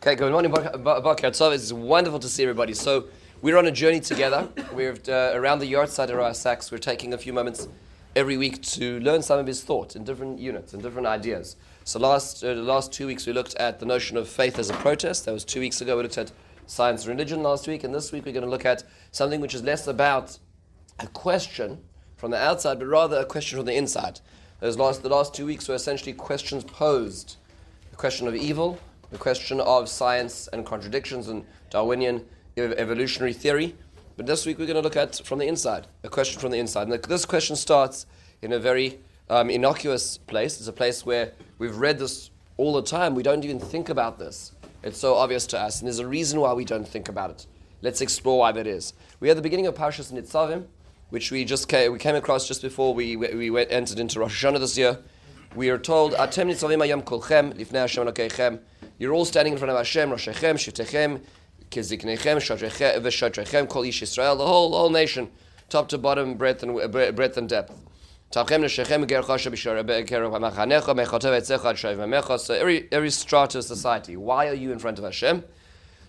Okay, good morning, Boker Tov. It's wonderful to see everybody. So we're on a journey together. We're around the yard side of our Sachs. We're taking a few moments every week to learn some of his thought in different units and different ideas. So the last 2 weeks we looked at the notion of faith as a protest. That was 2 weeks ago. We looked at science and religion last week, and this week we're going to look at something which is less about a question from the outside, but rather a question from the inside. The last 2 weeks were essentially questions posed: the question of evil, the question of science and contradictions and Darwinian evolutionary theory. But this week we're going to look at from the inside, a question from the inside. And this question starts in a very innocuous place. It's a place where we've read this all the time. We don't even think about this. It's so obvious to us, and there's a reason why we don't think about it. Let's explore why that is. We are at the beginning of Parshas Nitzavim, which we came across just before we entered into Rosh Hashanah this year. We are told, Atem nitzavim hayom kolchem lifnei Hashem Elokeichem. You're all standing in front of Hashem, Roshechem, Shiftechem, Keziknechem, V'Shatrechem, Kol Ish Yisrael, the whole nation, top to bottom, breadth and depth. Tavchem Neshechem, Gerchasha B'Shara Be'Kerov HaMachanecha, Mechotev Etzecha Shayv HaMecha. So every strata of society, why are you in front of Hashem?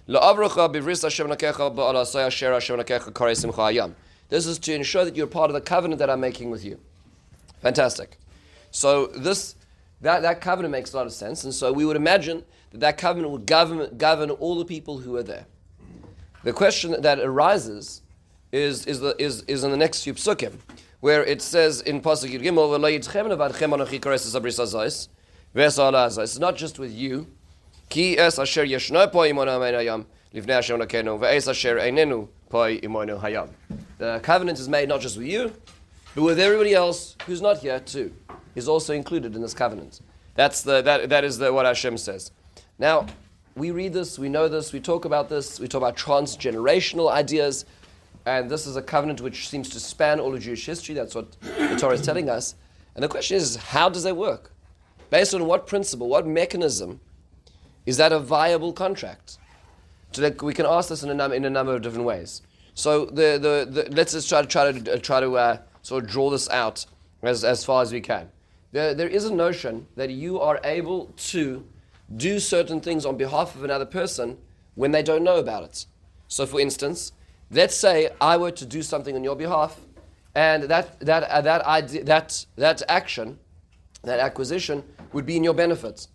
La'avrocha B'Vris Hashem Elokecha Ba'alasai Asher Hashem Elokecha Korei Simcha Hayam. This is to ensure that you're part of the covenant that I'm making with you. Fantastic. So that covenant makes a lot of sense, and so we would imagine that covenant would govern all the people who are there. The question that arises is in the next few psukim, where it says in Pasuk Yud Gimel, it's not just with you. Ki es asher yeshno po imonu hayam livnei Hashem Elokeinu ve'es asher einenu po imonu hayam. The covenant is made not just with you, but with everybody else who's not here too, is also included in this covenant. That is what Hashem says. Now, we read this, we know this, we talk about this, we talk about transgenerational ideas, and this is a covenant which seems to span all of Jewish history. That's what the Torah is telling us. And the question is, how does that work? Based on what principle, what mechanism is that a viable contract? So we can ask this in a number of different ways. So let's just try to sort of draw this out as far as we can. There is a notion that you are able to do certain things on behalf of another person when they don't know about it. So, for instance, let's say I were to do something on your behalf, and that action, that acquisition, would be in your benefit.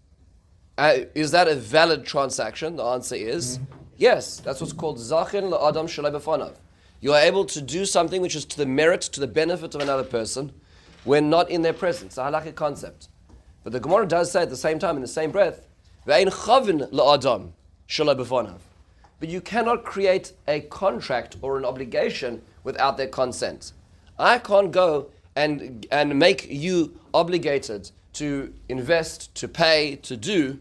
Is that a valid transaction? The answer is yes. That's what's called zachin la'adam shalei b'fanav. You are able to do something which is to the merit, to the benefit of another person, when not in their presence. A halakhic concept. But the Gemara does say at the same time, in the same breath, Ve'ein chavin la'adam shalei b'fanav. But you cannot create a contract or an obligation without their consent. I can't go and make you obligated to invest, to pay, to do,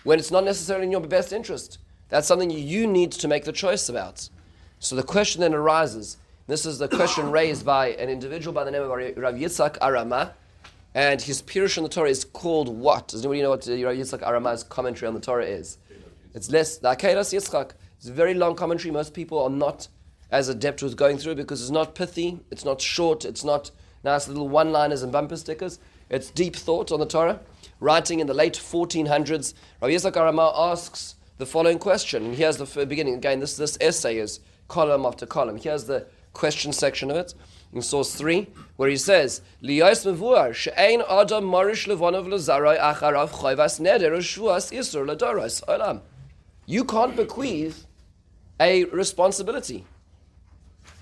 when it's not necessarily in your best interest. That's something you need to make the choice about. So the question then arises. This is the question raised by an individual by the name of Rav Yitzhak Arama, and his pirush on the Torah is called what? Does anybody know what Rav Yitzhak Arama's commentary on the Torah is? It's less, the Akedas Yitzchak. It's a very long commentary. Most people are not as adept with going through it because it's not pithy, it's not short, it's not nice little one-liners and bumper stickers. It's deep thought on the Torah. Writing in the late 1400s, Rav Yitzhak Arama asks the following question, and here's the beginning. Again, this essay is column after column. Here's the question section of it, in source 3, where he says, Liyos mevuar she'ein adam marish levanav lezarai acharav choivas neder u'shvuas isur ledoros olam. You can't bequeath a responsibility.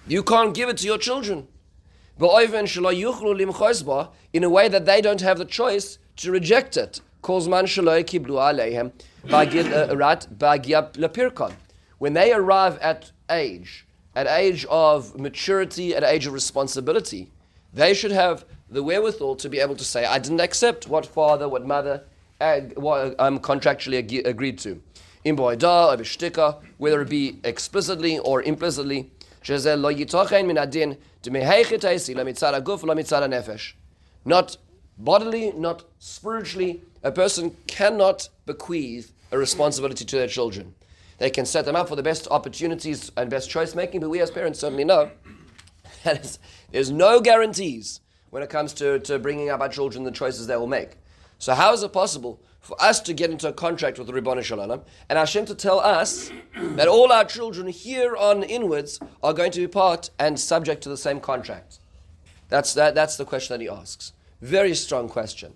You can't give it to your children. Ba'oven shelo yuchlu limchos ba, in a way that they don't have the choice to reject it. Kozman shelo kiblu aleihem ba'giab lepirkon. When they arrive at age of maturity, at age of responsibility, they should have the wherewithal to be able to say, I didn't accept what father, what mother, what I'm contractually agreed to. In boida or b'shtika, whether it be explicitly or implicitly, not bodily, not spiritually, a person cannot bequeath a responsibility to their children. They can set them up for the best opportunities and best choice making, but we as parents certainly know that there's no guarantees when it comes to bringing up our children the choices they will make. So how is it possible for us to get into a contract with the Ribbon Shalom, and Hashem to tell us that all our children here on inwards are going to be part and subject to the same contract? That's the question that he asks. Very strong question.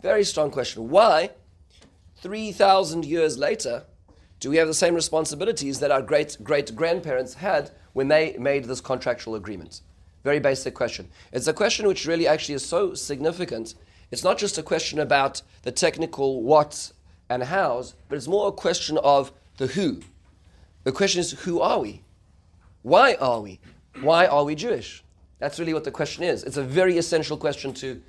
Very strong question. Why, 3,000 years later, do we have the same responsibilities that our great-grandparents had when they made this contractual agreement? Very basic question. It's a question which really actually is so significant. It's not just a question about the technical what and hows, but it's more a question of the who. The question is, who are we? Why are we? Why are we Jewish? That's really what the question is. It's a very essential question to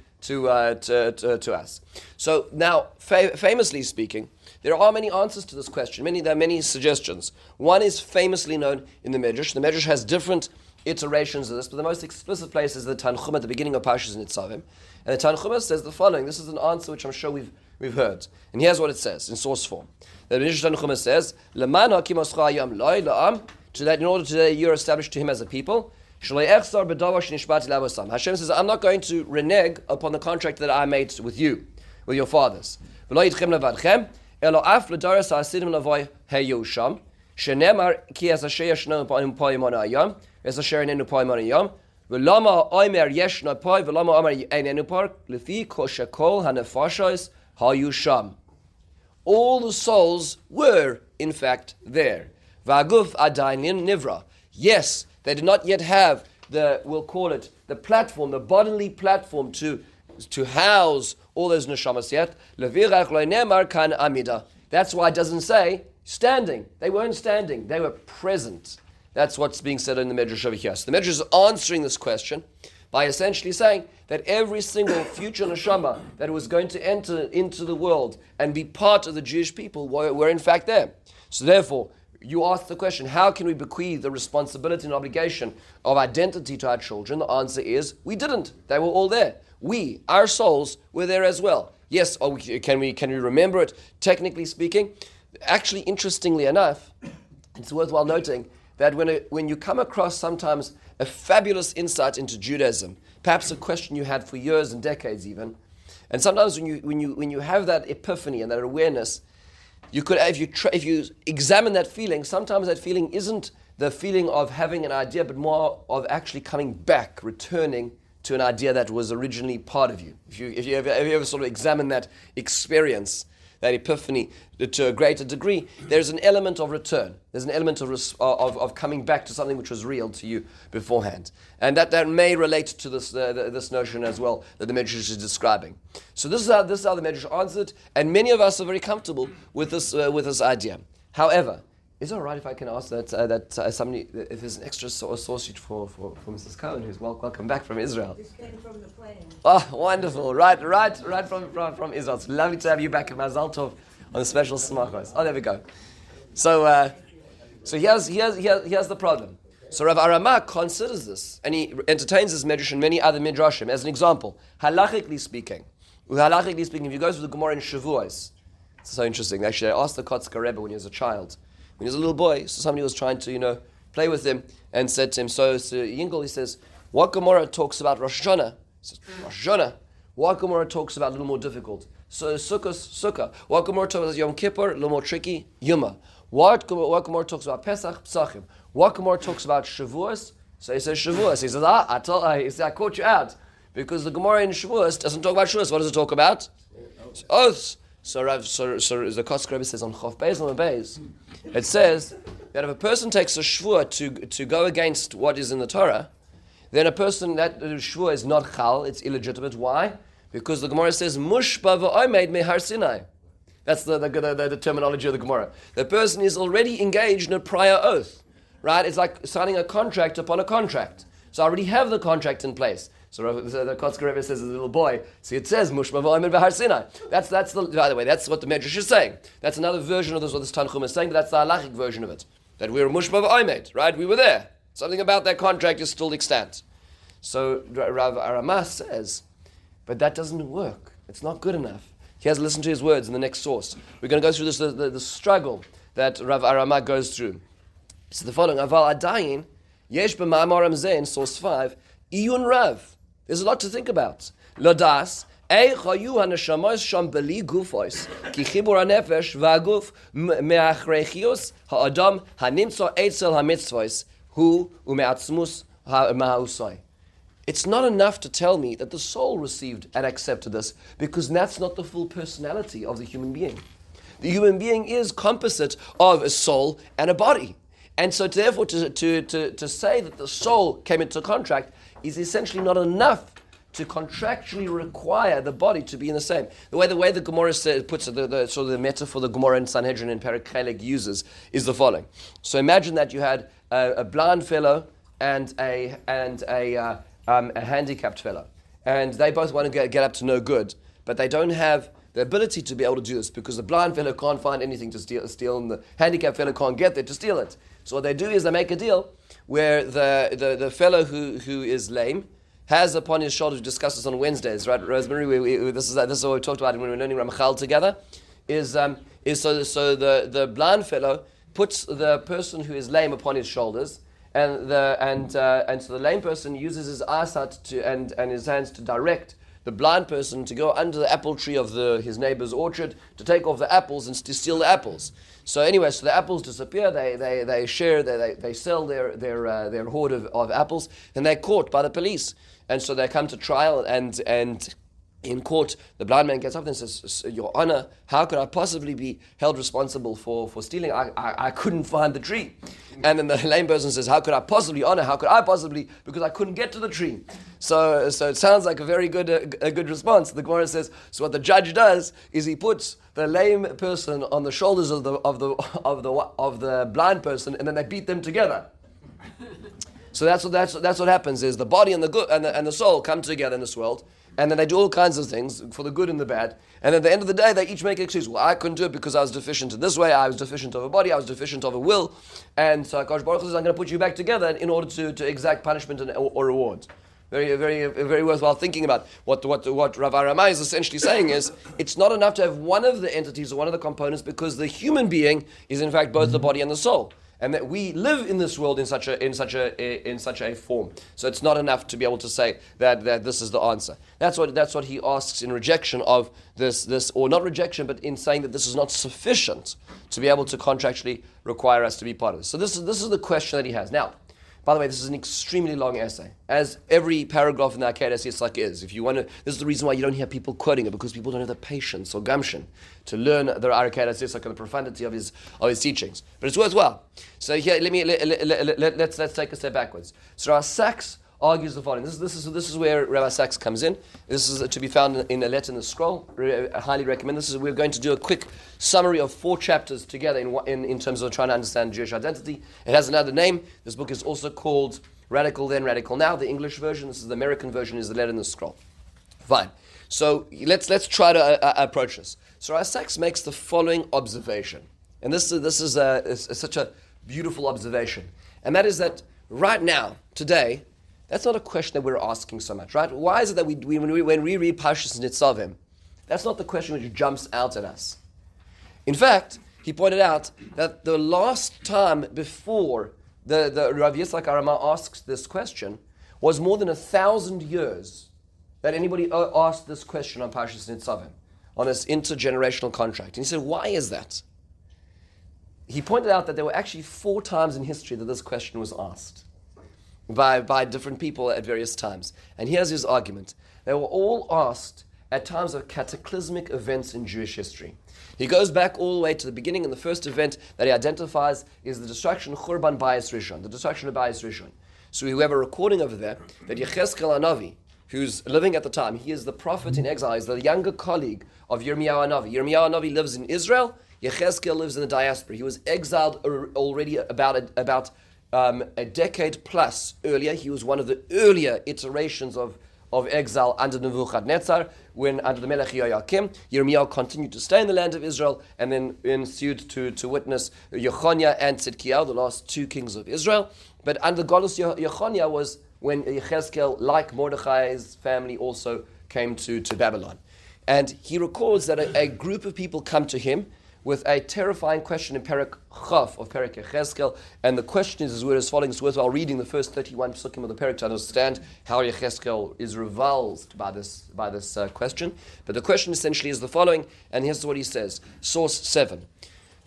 us. So now, famously speaking, there are many answers to this question. There are many suggestions. One is famously known in the Medrash. The Medrash has different iterations of this, but the most explicit place is the Tanchuma at the beginning of Parshas Nitzavim. And the Tanchuma says the following. This is an answer which I'm sure we've heard. And here's what it says in source form. The Medrash Tanchuma says, "Leman hakim oscha hayam loy la'am," to that in order to you're established to him as a people. Hashem says, I'm not going to renege upon the contract that I made with you, with your fathers. Shenemar ki as asher yeshno poim on ayam, as asher enenu poim on ayam, velama omer yeshno poim, velama omer enenu par, lefi koshakol hanefashos hayusham. All the souls were, in fact, there. Vaguf adainin nivra. Yes, they did not yet have we'll call it, the platform, the bodily platform to house all those neshamas yet. Levirach lo nemar kan amida. That's why it doesn't say standing. They weren't standing. They were present. That's what's being said in the Medrash over here. So the Medrash is answering this question by essentially saying that every single future neshama that was going to enter into the world and be part of the Jewish people were in fact there. So therefore, you ask the question, how can we bequeath the responsibility and obligation of identity to our children? The answer is, we didn't. They were all there. Our souls, were there as well. Yes, can we remember it? Technically speaking, actually, interestingly enough, it's worthwhile noting that when you come across sometimes a fabulous insight into Judaism, perhaps a question you had for years and decades even, and sometimes when you have that epiphany and that awareness, you could, if you examine that feeling, sometimes that feeling isn't the feeling of having an idea, but more of actually coming back, returning to an idea that was originally part of you. If you ever sort of examine that experience, that epiphany to a greater degree, there's an element of return. There's an element of coming back to something which was real to you beforehand. And that may relate to this notion as well that the Medrash is describing. So this is how the Medrash answered, and many of us are very comfortable with this idea. However, is it all right if I can ask that somebody, if there's an extra sausage for Mrs. Cohen, who's welcome back from Israel? This came from the plane. Oh, wonderful! Right from Israel. It's lovely to have you back at Mazal Tov on the special smachos. Oh, there we go. So here's the problem. So Rav Arama considers this, and he entertains this medrash and many other midrashim as an example. Halachically speaking, if you go through the Gemara in Shavuos, it's so interesting. Actually, I asked the Kotzker Rebbe when he was a child. When he was a little boy, so somebody was trying to, play with him and said to him, so Yingel, he says, what Gemara talks about Rosh Hashanah? He says, Rosh Hashanah. What Gemara talks about a little more difficult? So Sukkah. What Gemara talks about Yom Kippur, a little more tricky? Yuma. What Gemara talks about Pesach? Psachim. What Gemara talks about Shavuos? So he says Shavuos. He says, I caught you out. Because the Gemara in Shavuos doesn't talk about Shavuos. What does it talk about? Oaths. So the Kotzker Rebbe says on Chof Beis on the Beis, it says that if a person takes a shvur to go against what is in the Torah, then a person, that shvur is not chal, it's illegitimate. Why? Because the Gemara says, Mushba v'omed mehar Sinai. That's the terminology of the Gemara. The person is already engaged in a prior oath, right? It's like signing a contract upon a contract. So I already have the contract in place. So the Kotzker Rebbe says as a little boy, see it says, Mushma v'omed v'har Sinai. By the way, that's what the Medrash is saying. That's another version of this, what this Tanchum is saying, but that's the halachic version of it. That we're Mushma v'omed, right? We were there. Something about that contract is still extant. So Rav Arama says, but that doesn't work. It's not good enough. He has listened to his words in the next source. We're going to go through this, the struggle that Rav Arama goes through. So the following, Aval Adayin, Yesh b'ma'amar Ramzeh in source 5, Iyun Rav. There's a lot to think about. Lodas, Ei chayu haneshamos sham beli gufois ki chibur hanefesh v'aguf me'achreichios ha'adam hanimtzo eitzel hamitzvos hu ume'atzmus ha'usai. It's not enough to tell me that the soul received and accepted this, because that's not the full personality of the human being. The human being is composite of a soul and a body. And so therefore to say that the soul came into contract is essentially not enough to contractually require the body to be in the same. The way the Gemara puts it, the sort of the metaphor the Gemara in Sanhedrin and Perek Chelek uses is the following. So imagine that you had a blind fellow and a handicapped fellow, and they both want to get up to no good, but they don't have the ability to be able to do this because the blind fellow can't find anything to steal, and the handicapped fellow can't get there to steal it. So what they do is they make a deal where the fellow who is lame has upon his shoulder, we discussed this on Wednesdays, right, Rosemary? This is what we talked about when we were learning Ramchal together. Is so the blind fellow puts the person who is lame upon his shoulders, and so the lame person uses his eyesight and his hands to direct the blind person to go under the apple tree of his neighbor's orchard to take off the apples and to steal the apples. So anyway, so the apples disappear. They share. They sell their hoard of apples, and they're caught by the police. And so they come to trial, and in court, the blind man gets up and says, "Your Honor, how could I possibly be held responsible for stealing? I couldn't find the tree." And then the lame person says, "How could I possibly, Honor? How could I possibly? Because I couldn't get to the tree." So it sounds like a very good a good response. The Gemara says, so what the judge does is he puts the lame person on the shoulders of the blind person, and then they beat them together. So that's what happens is the body and the soul come together in this world. And then they do all kinds of things for the good and the bad. And at the end of the day, they each make an excuse. Well, I couldn't do it because I was deficient in this way. I was deficient of a body. I was deficient of a will. And so HaKadosh Baruch Hu says, I'm going to put you back together in order to exact punishment or reward. Very, very, very worthwhile thinking about what Rav Aramai is essentially saying is it's not enough to have one of the entities or one of the components, because the human being is in fact both the body and the soul. And that we live in this world in such a form. So it's not enough to be able to say that this is the answer. That's what he asks in rejection of this, or not rejection, but in saying that this is not sufficient to be able to contractually require us to be part of this. So this is the question that he has. Now, by the way, this is an extremely long essay, as every paragraph in the Akedah Yitzchak is. If you want to, this is the reason why you don't hear people quoting it, because people don't have the patience or gumption to learn the Akedah Yitzchak and the profundity of his teachings. But it's worthwhile. So here, let's take a step backwards. So Rav Sachs argues the following. This is where Rabbi Sachs comes in. This is to be found in a letter in the scroll. I highly recommend. We're going to do a quick summary of 4 chapters together in terms of trying to understand Jewish identity. It has another name. This book is also called Radical Then, Radical Now. The English version. This is the American version. Is the letter in the scroll. Fine. So let's try to approach this. So Rabbi Sachs makes the following observation, and this is such a beautiful observation, and that is that right now, today, that's not a question that we're asking so much, right? Why is it that when we read Parshas Nitzavim, that's not the question which jumps out at us? In fact, he pointed out that the last time before the Rav Yitzchak Arama asks this question was more than 1,000 years that anybody asked this question on Parshas Nitzavim, on this intergenerational contract. And he said, why is that? He pointed out that there were actually 4 times in history that this question was asked by different people at various times. And here's his argument. They were all asked at times of cataclysmic events in Jewish history. He goes back all the way to the beginning, and the first event that he identifies is the destruction of Churban Bayis Rishon, the destruction of Bayis Rishon. So we have a recording over there that Yechezkel Hanavi, who's living at the time, he is the prophet in exile, he's the younger colleague of Yirmiyahu Hanavi. Yirmiyahu Hanavi lives in Israel, Yechezkel lives in the diaspora. He was exiled already about a decade plus earlier. He was one of the earlier iterations of exile under Nebuchadnezzar, when under the Melech Yoyakim, Yirmiyahu continued to stay in the land of Israel, and then ensued to witness Yechonia and Tzidkiyahu, the last 2 kings of Israel. But under Golus Yechonia was when Yechezkel, like Mordechai's family, also came to Babylon. And he records that a group of people come to him with a terrifying question in Perek Chaf of Perek Yechezkel, and the question is as well as following. It's worthwhile reading the first 31 psukim of the Perek to understand how Yechezkel is revulsed by this question. But the question essentially is the following, and here's what he says. Source 7.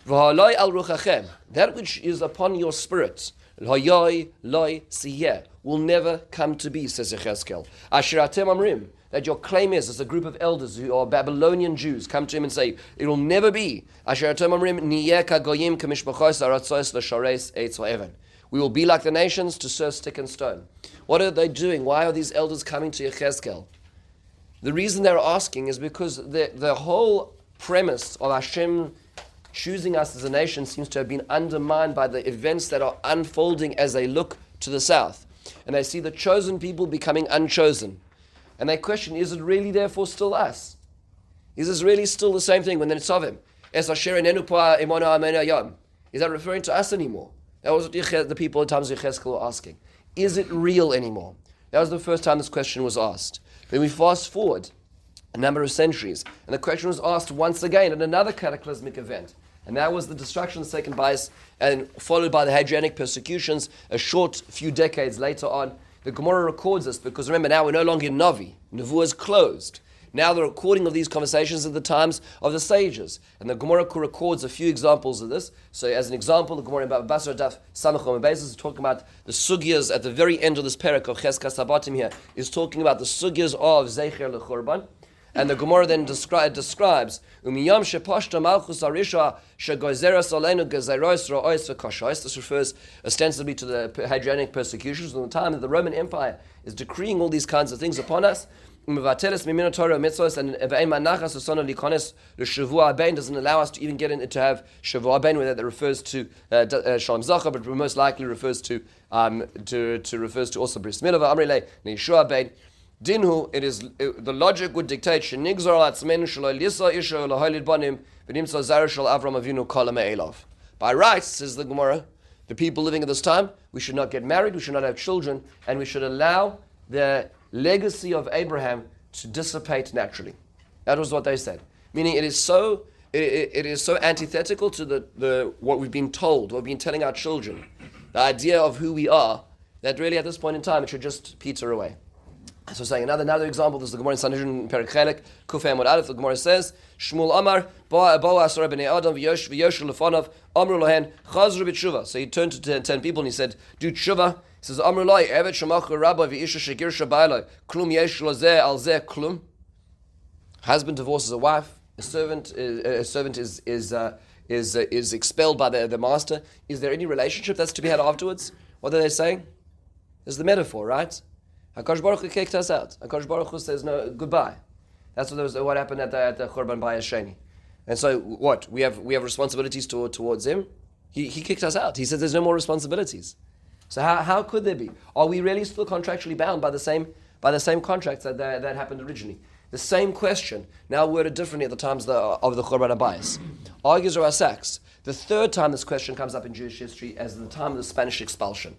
V'haloi al ruchachem, that which is upon your spirits, l'hayoi loi siyeh, will never come to be, says Yechezkel. Asher atem amrim, that your claim is, as a group of elders who are Babylonian Jews come to him and say, it will never be. Asher atem amrim, niyeh kagoyim kamishpachos aratzos l'shares eitz ha'evan. We will be like the nations to serve stick and stone. What are they doing? Why are these elders coming to Yechezkel? The reason they're asking is because the whole premise of Hashem choosing us as a nation seems to have been undermined by the events that are unfolding as they look to the south. And they see the chosen people becoming unchosen. And they question, is it really therefore still us? Is this really still the same thing when it's of him? Is that referring to us anymore? That was what the people at times of Yechezkel were asking. Is it real anymore? That was the first time this question was asked. Then we fast forward a number of centuries, and the question was asked once again at another cataclysmic event, and that was the destruction of the second Bais, and followed by the Hadrianic persecutions a short few decades later on. The Gemara records this because remember, now we're no longer in Navi. Nevuah is closed. Now the recording of these conversations at the times of the sages, and the Gemara records a few examples of this. So, as an example, the Gemara in Baba Basra Daf Samachom Beis is talking about the sugyas at the very end of this parak of Cheskas Sabatim here is talking about the sugyas of Zeicher LeChurban. And the Gemara then describes Umiyam shepashta malchus arisha shegozeres alenu gezeros ro'os v'kashos. This refers ostensibly to the Hadrianic persecutions in the time that the Roman Empire is decreeing all these kinds of things upon us. Umivateles mimino Torah mitzvos, and ve'ein manachas usona likones l'shavua abein, doesn't allow us to even get in to have shavua abein, whether that refers to shalom zacha, but most likely refers to refers to also bris milah v'amrele neishua abein. Dinhu, the logic would dictate shenigzor atzmenu shelo lisa isha laholid banim v'nimtza zara shel Avram Avinu kol me'elav. By rights, says the Gemara, the people living at this time, we should not get married, we should not have children, and we should allow the legacy of Abraham to dissipate naturally. That was what they said. Meaning, it is so antithetical to the what we've been told, what we've been telling our children, the idea of who we are, that really at this point in time it should just peter away. So saying another example, this is the Gemara in Sanhedrin Perek Chelek Kufay Amud Aleph. The Gemara says, Shmuel Amar Boa Asar Bnei Adam v'Yosh Lefanav Amru Lohen Chazru b'Tshuva. So he turned to 10 people and he said, do tshuva. He says, Amru Loi Evet Shemach Rabbi v'Isha Shegir Shabailoi Klum Yesh Lozeh Al Zeh Klum. Husband divorces a wife. A servant is expelled by the master. Is there any relationship that's to be had afterwards? What are they saying? There's the metaphor, right? HaKadosh Baruch Hu kicked us out. HaKadosh Baruch Hu says no goodbye. That's what happened at the Churban Bayis Sheni. And so what? We have responsibilities towards him. He kicked us out. He said there's no more responsibilities. So how could there be? Are we really still contractually bound by the same contracts that happened originally? The same question, now worded differently at the times of the Churban Bayis. Argues Rav Sachs. The third time this question comes up in Jewish history as the time of the Spanish expulsion.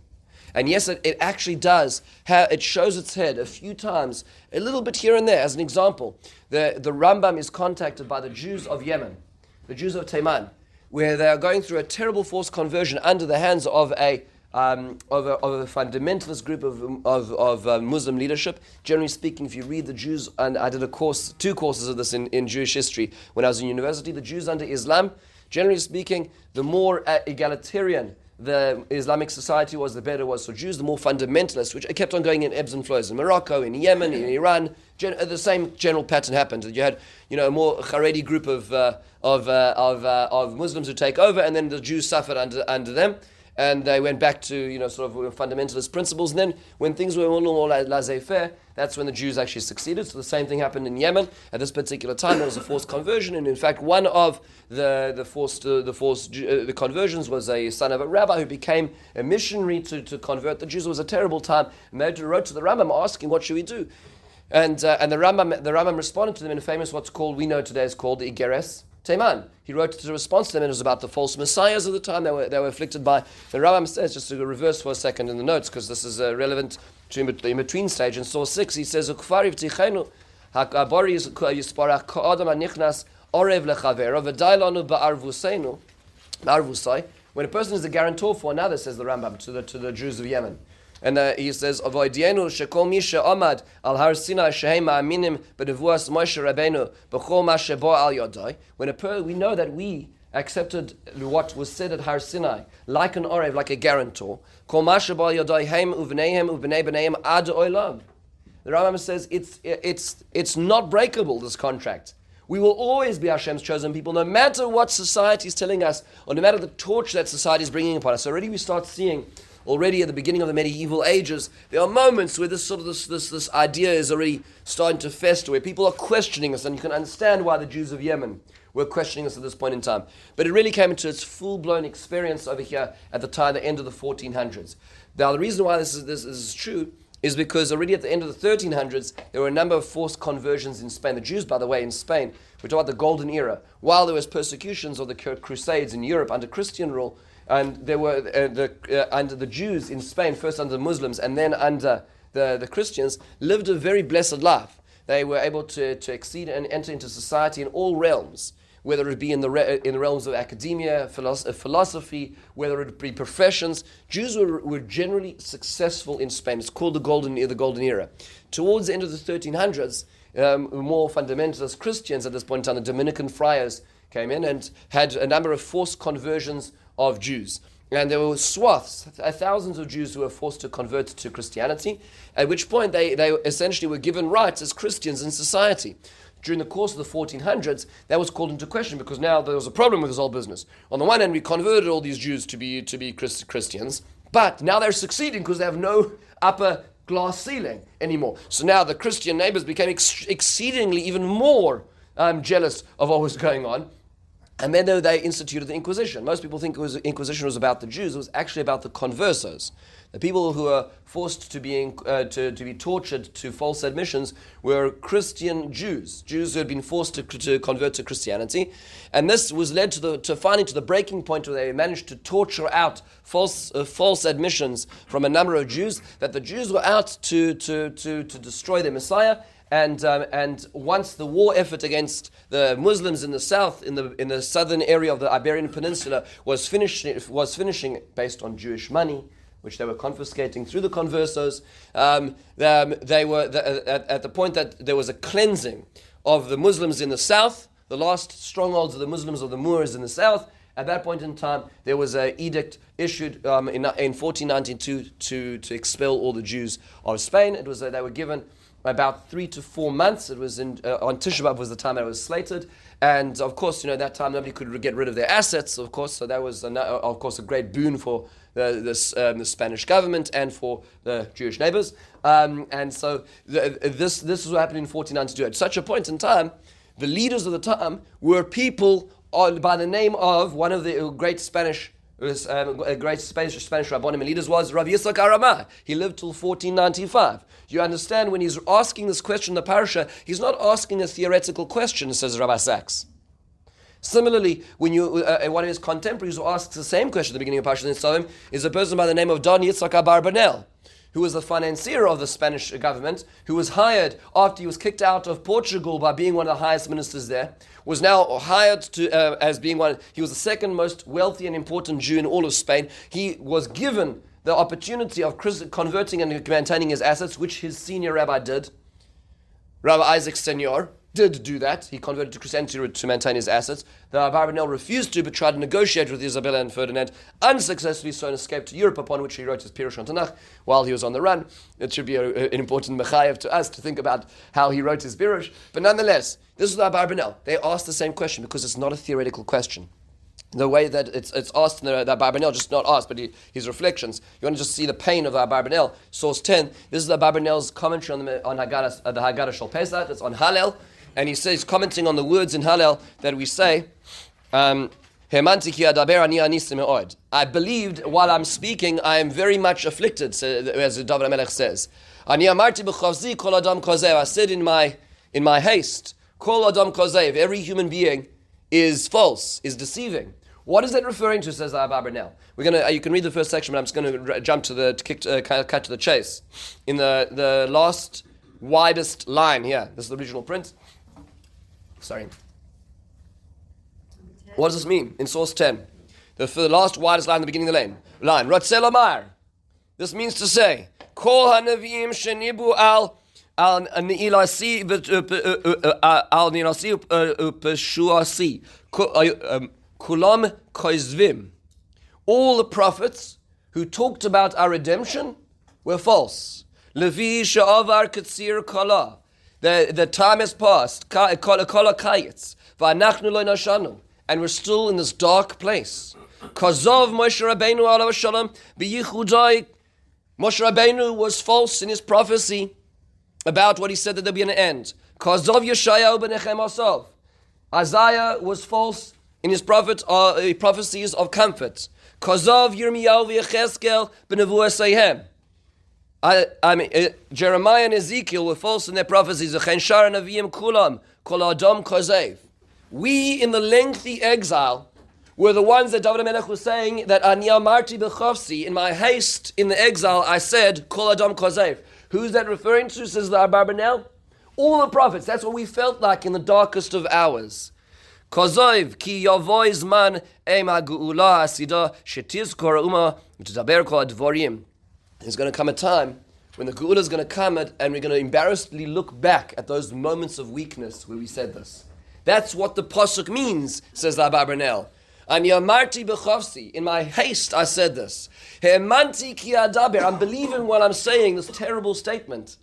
And yes, it actually does. It shows its head a few times, a little bit here and there. As an example, the Rambam is contacted by the Jews of Yemen, the Jews of Taiman, where they are going through a terrible forced conversion under the hands of a fundamentalist group of Muslim leadership. Generally speaking, if you read the Jews, and I did two courses of this in Jewish history when I was in university, the Jews under Islam, generally speaking, the more egalitarian the Islamic society was, the better it was for Jews, the more fundamentalist, which kept on going in ebbs and flows. In Morocco, in Yemen, in Iran, the same general pattern happened. You had, a more Haredi group of Muslims who take over, and then the Jews suffered under them, and they went back to sort of fundamentalist principles. And then when things were a little more laissez-faire, that's when the Jews actually succeeded. So the same thing happened in Yemen at this particular time. There was a forced conversion, and in fact, one of the forced conversions was a son of a rabbi who became a missionary to convert the Jews. It was a terrible time. And they wrote to the Rambam asking, "What should we do?" And the Rambam responded to them in a famous we know today is called the Igeres Teiman. He wrote a response to them, and it was about the false messiahs of the time they were afflicted by. The Rambam says, just to reverse for a second in the notes, because this is relevant to the in-between stage. In source 6, he says, orev lechavera v'dailanu ba'arvusenu, ba'arvusai. When a person is a guarantor for another, says the Rambam to the Jews of Yemen. And he says, "Avoidienu shekol misha amad al har Sinai shehem ma'aminim b'nevuas Moshe Rabbeinu b'chol ma shebo al yodai." We know that we accepted what was said at Har Sinai, like an orev, like a guarantor. Kol ma shebo al yodai hem uvneihem uvnei bneihem ad olam. The Rambam says it's not breakable, this contract. We will always be Hashem's chosen people, no matter what society is telling us, or no matter the torch that society is bringing upon us. Already we start seeing. Already at the beginning of the medieval ages, there are moments where this idea is already starting to fester, where people are questioning us, and you can understand why the Jews of Yemen were questioning us at this point in time. But it really came into its full-blown experience over here at the end of the 1400s. Now, the reason why this is true is because already at the end of the 1300s, there were a number of forced conversions in Spain. The Jews, by the way, in Spain, we're talking about the Golden Era, while there was persecutions of the Crusades in Europe under Christian rule, and there were under the Jews in Spain, first under the Muslims and then under the Christians, lived a very blessed life. They were able to exceed and enter into society in all realms, whether it be in the realms of academia, philosophy, whether it be professions. Jews were generally successful in Spain. It's called the Golden Era. Towards the end of the 1300s, more fundamentalist Christians at this point in time, the Dominican friars came in and had a number of forced conversions of Jews. And there were swaths, thousands of Jews who were forced to convert to Christianity, at which point they essentially were given rights as Christians in society. During the course of the 1400s, that was called into question because now there was a problem with this whole business. On the one hand, we converted all these Jews to be Christians, but now they're succeeding because they have no upper glass ceiling anymore. So now the Christian neighbors became exceedingly even more jealous of what was going on. And then they instituted the Inquisition. Most people think Inquisition was about the Jews. It was actually about the conversos. The people who were forced to be tortured to false admissions were Christian Jews who had been forced to convert to Christianity. And this was led to finally to the breaking point where they managed to torture out false admissions from a number of Jews, that the Jews were out to destroy their Messiah. And once the war effort against the Muslims in the south, in the southern area of the Iberian Peninsula, was finishing based on Jewish money, which they were confiscating through the conversos, they were at the point that there was a cleansing of the Muslims in the south, the last strongholds of the Muslims of the Moors in the south. At that point in time, there was an edict issued in 1492 to expel all the Jews of Spain. It was they were given about 3 to 4 months. It was on Tisha B'Av was the time that it was slated, and of course, that time nobody could get rid of their assets. Of course, so that was of course a great boon for the Spanish government and for the Jewish neighbors. And so this is what happened in 1492. At such a point in time, the leaders of the time were people by the name of one of the great Spanish. A great Spanish Rabbanim and leaders was Rav Yitzchak Aramah. He lived till 1495. You understand, when he's asking this question in the parasha, he's not asking a theoretical question, says Rabbi Sachs. Similarly, when one of his contemporaries who asks the same question at the beginning of Parashat Nitzavim is a person by the name of Don Yitzchak Abarbanel, who was the financier of the Spanish government, who was hired after he was kicked out of Portugal by being one of the highest ministers there, was now hired as being one. He was the second most wealthy and important Jew in all of Spain. He was given the opportunity of converting and maintaining his assets, which his senior rabbi did. Rabbi Isaac Senior did do that. He converted to Christianity to maintain his assets. The Abarbanel refused to, but tried to negotiate with Isabella and Ferdinand, unsuccessfully, so and escaped to Europe, upon which he wrote his Pirush on Tanakh while he was on the run. It should be an important mechayev to us to think about how he wrote his Pirush. But nonetheless, this is the Abarbanel. They asked the same question because it's not a theoretical question. The way that it's asked in the Abarbanel, just not asked, but his reflections. You want to just see the pain of the Abarbanel. Source 10. This is the Abarbanel's commentary on the Haggadah Shal Pesach. It's on Hallel. And he says, commenting on the words in Hallel that we say, I believed while I'm speaking, I am very much afflicted, as David HaMelech says. I said in my haste, Kol Adam Kozev, every human being is false, is deceiving. What is that referring to, says Abarbanel? You can read the first section, but I'm just going to jump cut to the chase. In the last widest line here, this is the original print. Sorry. What does this mean? In source 10, the last widest line in the beginning of the line. Ratzeh lomar. This means to say, Kol hanavim shenibu al nilasi upeshuasi kulam koizvim. All the prophets who talked about our redemption were false. Levi she'avar katsir kala. The time has passed. Kala kayetz. V'anachnu lo nashanu. And we're still in this dark place. Kazov Moshe Rabbeinu alav shalom b'yichudai. Moshe Rabbeinu was false in his prophecy about what he said that there'll be an end. Kazov Yeshayahu b'nechem asov. Isaiah was false in his prophecies of comfort. Kazov Yirmiyahu v'Yechezkel b'nevuasehem. Jeremiah and Ezekiel were false in their prophecies. We, in the lengthy exile, were the ones that David HaMelech was saying that Ani amarti b'chavsi, in my haste in the exile, I said, Kol Adam Kozev. Who's that referring to, says the Abarbanel? All the prophets. That's what we felt like in the darkest of hours. Kozev, ki yavoy zman ema geula asida shetizkor uma v'tdaber kol advorim. There's going to come a time when the Geula is going to come and we're going to embarrassedly look back at those moments of weakness where we said this. That's what the Pasuk means, says the Abarbanel. Ani amarti b'chavsi, in my haste I said this. He'emanti ki adaber, I'm believing what I'm saying, this terrible statement.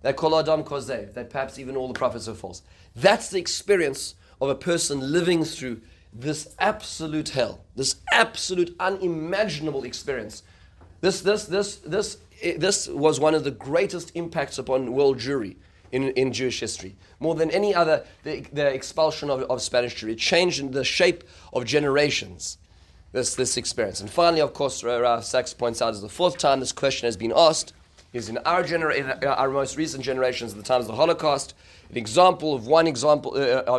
That kol adam kozev, that perhaps even all the prophets are false. That's the experience of a person living through this absolute hell, this absolute unimaginable experience. This was one of the greatest impacts upon world Jewry in Jewish history. More than any other, the expulsion of Spanish Jewry. It changed the shape of generations, this experience. And finally, of course, Rav Sachs points out, is the fourth time this question has been asked, is in our most recent generations, at the times of the Holocaust. An example of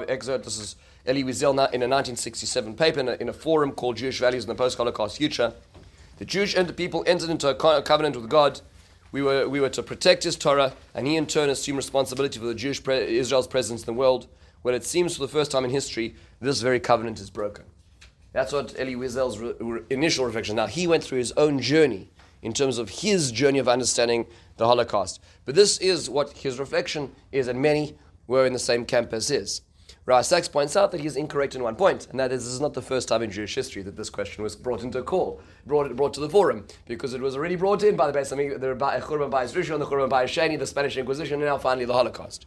excerpt, this is Elie Wiesel in a 1967 paper in a forum called Jewish Values in the Post-Holocaust Future. The Jewish people entered into a covenant with God. We were to protect His Torah, and He in turn assumed responsibility for the Israel's presence in the world. When it seems for the first time in history, this very covenant is broken. That's what Elie Wiesel's initial reflection. Now, he went through his own journey in terms of his journey of understanding the Holocaust. But this is what his reflection is, and many were in the same camp as his. Rav Sachs points out that he is incorrect in one point, and that is, this is not the first time in Jewish history that this question was brought into a call, brought to the forum, because it was already brought in by the Beis Hamikdash, the Churban Bayis Rishon, the Churban Bayis Sheni, the Spanish Inquisition, and now finally the Holocaust.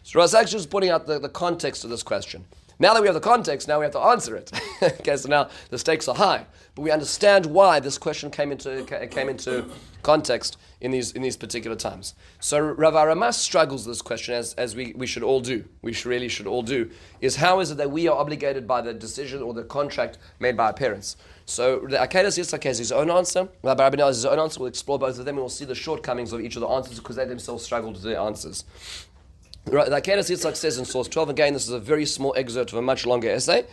So Rav Sachs is pointing out the context of this question. Now that we have the context, now we have to answer it. Okay, so now the stakes are high, but we understand why this question came into context in these particular times. So Rav Aramas struggles with this question, as we should all do. We really should all do. Is how is it that we are obligated by the decision or the contract made by our parents? So the Akedas Yitzchak has his own answer. Rav Rabbeinu has his own answer. We'll explore both of them, and we'll see the shortcomings of each of the answers because they themselves struggled with their answers. The Akedas Yitzchak says in source 12, again, this is a very small excerpt of a much longer essay.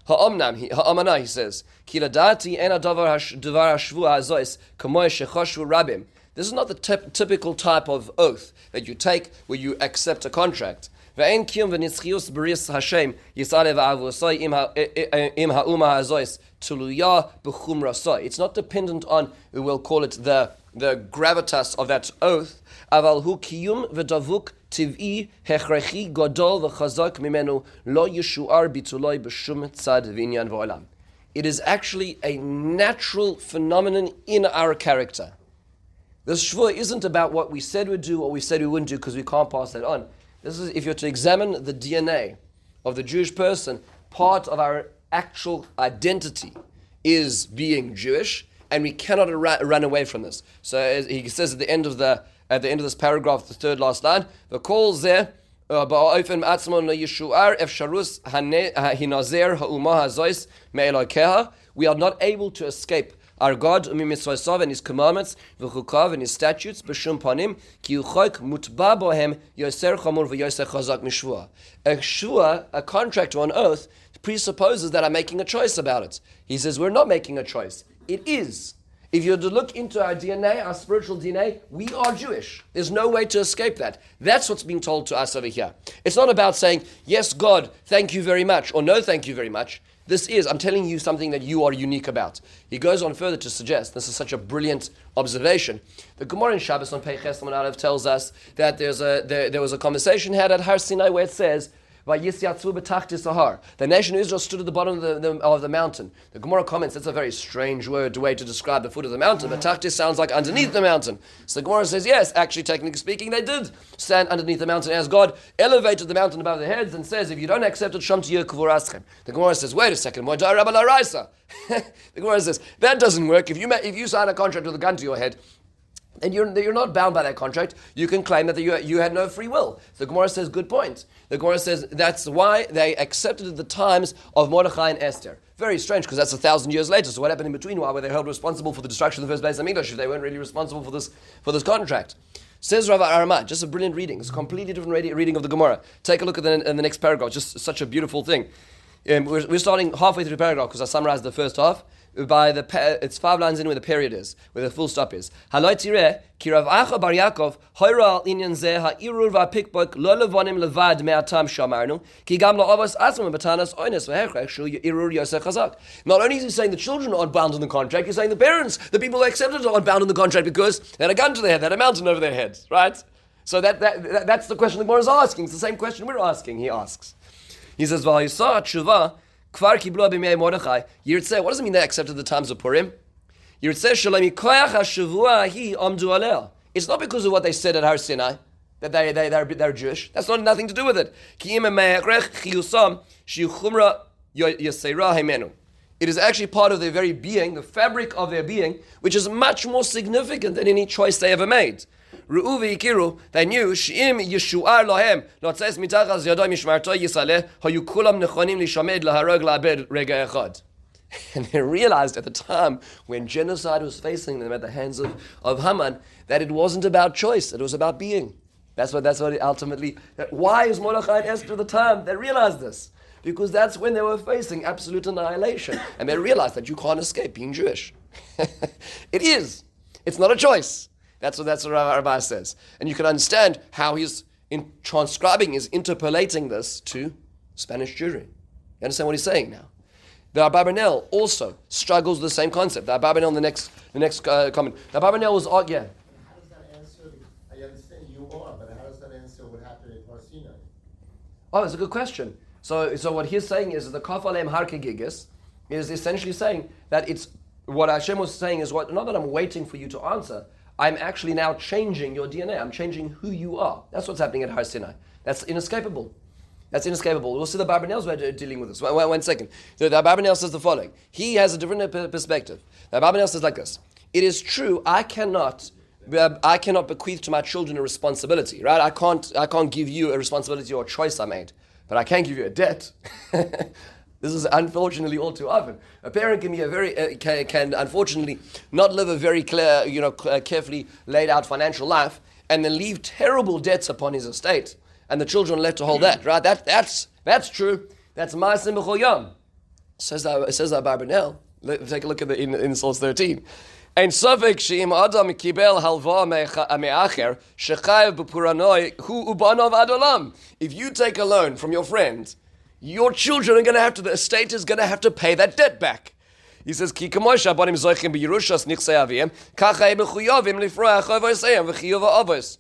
Ha'amana, he says, Ki ladati ena davar hashvua hazois kamoy shechoshu rabim. This is not the typical type of oath that you take where you accept a contract. Ve'en kiyum v'nitzchius b'ris Hashem yisalev avosai im ha'uma hazois tuluya b'chum rasai. It's not dependent on, we'll call it the gravitas of that oath. Aval hu kiyum v'davuk tiv'i hechrechi godol v'chazak mimenu lo yishuar bituloi b'shum tzad v'inyan v'olam. It is actually a natural phenomenon in our character. This shvua isn't about what we said we'd do or we said we wouldn't do because we can't pass that on. This is, if you're to examine the DNA of the Jewish person, part of our actual identity is being Jewish, and we cannot run away from this. So as he says at the end of this paragraph, the third last line, the calls there, we are not able to escape our God and His commandments and His statutes. A shvua, a contract or an oath, presupposes that I'm making a choice about it. He says we're not making a choice. It is. If you look into our DNA, our spiritual DNA, we are Jewish. There's no way to escape that. That's what's being told to us over here. It's not about saying, yes, God, thank you very much, or no, thank you very much. I'm telling you something that you are unique about. He goes on further to suggest, this is such a brilliant observation. The Gemara in Shabbos on Peiches Amud Aleph tells us that there was a conversation had at Har Sinai where it says, the nation of Israel stood at the bottom of the mountain. The Gemara comments, that's a very strange way to describe the foot of the mountain, but Tachtis sounds like underneath the mountain. So the Gemara says, yes, actually, technically speaking, they did stand underneath the mountain as God elevated the mountain above their heads and says, if you don't accept it, Sham Tiyeh Kavuraschem. The Gemara says, wait a second, the Gemara says, that doesn't work. If you sign a contract with a gun to your head, and you're not bound by that contract, you can claim that you had no free will. The Gemara says, good point. The Gemara says that's why they accepted at the times of Mordechai and Esther. Very strange, because that's 1,000 years later. So what happened in between? Why were they held responsible for the destruction of the first Beis Hamikdash if they weren't really responsible for this contract? Says Rav Aramah, just a brilliant reading. It's a completely different reading of the Gemara. Take a look at the next paragraph. Just such a beautiful thing. We're starting halfway through the paragraph because I summarized the first half. It's 5 lines in where the period is, where the full stop is. Haloi tireh ki Rav Acha bar Yaakov hoira al inyan zeh ha'irur va'pikbok lo levonim levad me'atam shamarnu ki gam la'avos asmim b'tanas oines v'hechrech shu irur yoseh chazak. Not only is he saying the children aren't bound in the contract, he's saying the parents, the people who accepted it, aren't bound in the contract because they had a gun to their head, they had a mountain over their heads, right? So that's the question the Gemara is asking. It's the same question we're asking. He asks. He says, "V'hayisa tshuva." Kvar kiblu b'mei Mordechai. Yirtzeh, what does it mean they accepted the times of Purim? Yirtzeh shalom yikoyach hashavua hi amdu aleh. It's not because of what they said at Har Sinai that they're Jewish. That's not nothing to do with it. Ki im me'erech chiyusam shiuchumra yaseira hemenu. It is actually part of their very being, the fabric of their being, which is much more significant than any choice they ever made. Ru'u v'ikiru, they knew, she'im yeshu'ar lohem, notzes mitachas yadoi mishmarto yisaleh, hayu kulam nechonim lishamed laharog la'abed rega echad. And they realized at the time, when genocide was facing them at the hands of Haman, that it wasn't about choice, it was about being. That's what it ultimately, why is Mordechai and Esther at the time? They realized this. Because that's when they were facing absolute annihilation. And they realized that you can't escape being Jewish. It is. It's not a choice. That's what Rabbi says. And you can understand how he's interpolating this to Spanish Jewry. You understand what he's saying now? The Abarbanel also struggles with the same concept. The Abarbanel, the next comment. The Abarbanel was, How does that answer, I understand you are, but how does that answer what happened at Har Sinai? Oh, it's a good question. So what he's saying is that the Kaf Aleim Har Kegigis is essentially saying that it's, what Hashem was saying is, not that I'm waiting for you to answer, I'm actually now changing your DNA. I'm changing who you are. That's what's happening at Har Sinai. That's inescapable. We'll see the Abarbanel's way of dealing with this. One second. The Abarbanel says the following. He has a different perspective. The Abarbanel says like this. It is true, I cannot bequeath to my children a responsibility, right? I can't give you a responsibility or a choice I made, but I can give you a debt. This is unfortunately all too often. A parent can be can unfortunately not live a very clear, carefully laid out financial life, and then leave terrible debts upon his estate, and the children are left to hold that. Right? That's true. That's my b'chol yom. Says Abarbanel. Take a look at in source 13. Ein sofek she'im adam kibel halva me'acher shechayev b'puranoi hu ubanov ad olam. If you take a loan from your friend, your children are going to have to, the estate is going to have to pay that debt back. He says, Ki kamosh abanim zoichim b'yerushas nichsei avim, kachai b'chuyovim lifroach avoseyim v'chiyuv avos.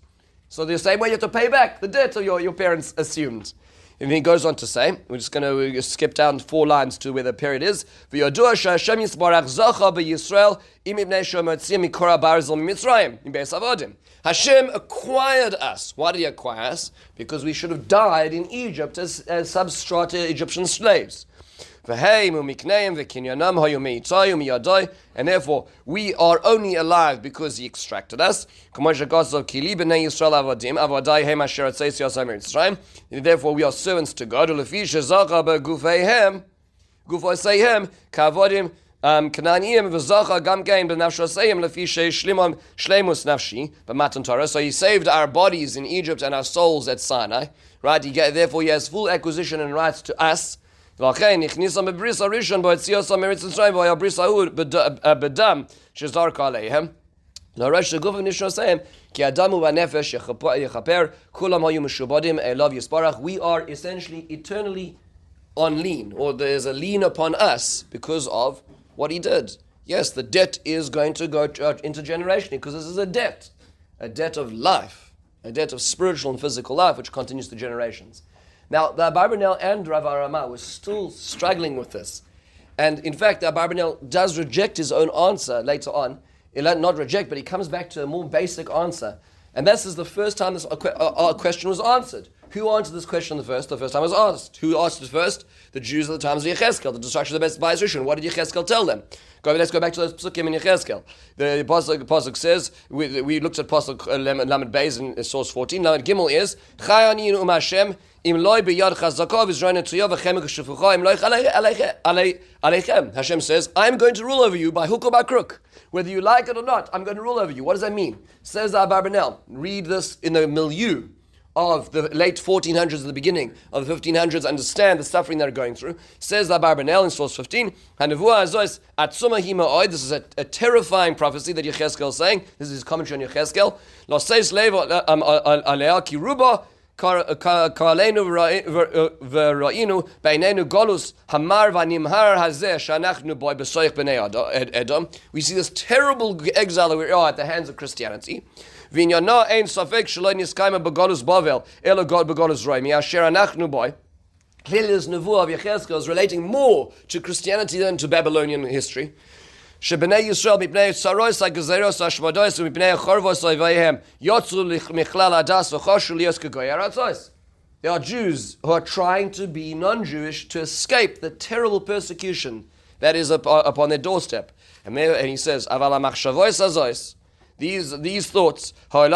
So the same way you have to pay back the debt your parents assumed. And he goes on to say, we're just going to skip down 4 lines to where the period is. V'yodua she'Hashem yisbarach zocha b'Yisrael im ibnei she'motzim mikora barzel mitzrayim im beis avodim. Hashem acquired us. Why did he acquire us? Because we should have died in Egypt as substrata Egyptian slaves. And therefore, we are only alive because he extracted us. And therefore, we are servants to God. So he saved our bodies in Egypt and our souls at Sinai. Right? Therefore, he has full acquisition and rights to us. ולכן הכניסם בבריס הראשון בו הציאוסם מארץ מצרים והיה בריס ההוא בדם שזרק עליהם. להרש שגוף ונשמה עושים כי האדם והנפש יכפר כולם היו משובדים אליו יספרח. We are essentially eternally on lien, or there's a lien upon us because of what he did. Yes, the debt is going to go into generation because this is a debt of life, a debt of spiritual and physical life which continues to generations. Now, the Abarbanel and Rav Arama were still struggling with this. And in fact, the Abarbanel does reject his own answer later on. He'll not reject, but he comes back to a more basic answer. And this is the first time this question was answered. Who answered this question first? The first time it was asked. Who asked it first? The Jews at the times of Yechezkel, the destruction of the Beit Rishon. What did Yechezkel tell them? Let's go back to those psukim in Yechezkel. The pasuk says, we looked at pasuk Lamed Beis in source 14. Lamed Gimel is, Chai ani um Hashem, im loy biyad chazaka v'zrayna tuya v'chemek shefucha im loy aleichem. Hashem says, I'm going to rule over you by hook or by crook. Whether you like it or not, I'm going to rule over you. What does that mean? Says the Abarbanel. Read this in the milieu of the late 1400s and the beginning of the 1500s, understand the suffering they're going through. Says the Abarbanel in source 15, this is a terrifying prophecy that Yechezkel is saying. This is his commentary on Yechezkel. We see this terrible exile that we are at the hands of Christianity. Clearly there's nevuah of Yechezkel is relating more to Christianity than to Babylonian history. They are Jews who are trying to be non-Jewish to escape the terrible persecution that is upon their doorstep. And he says, these thoughts will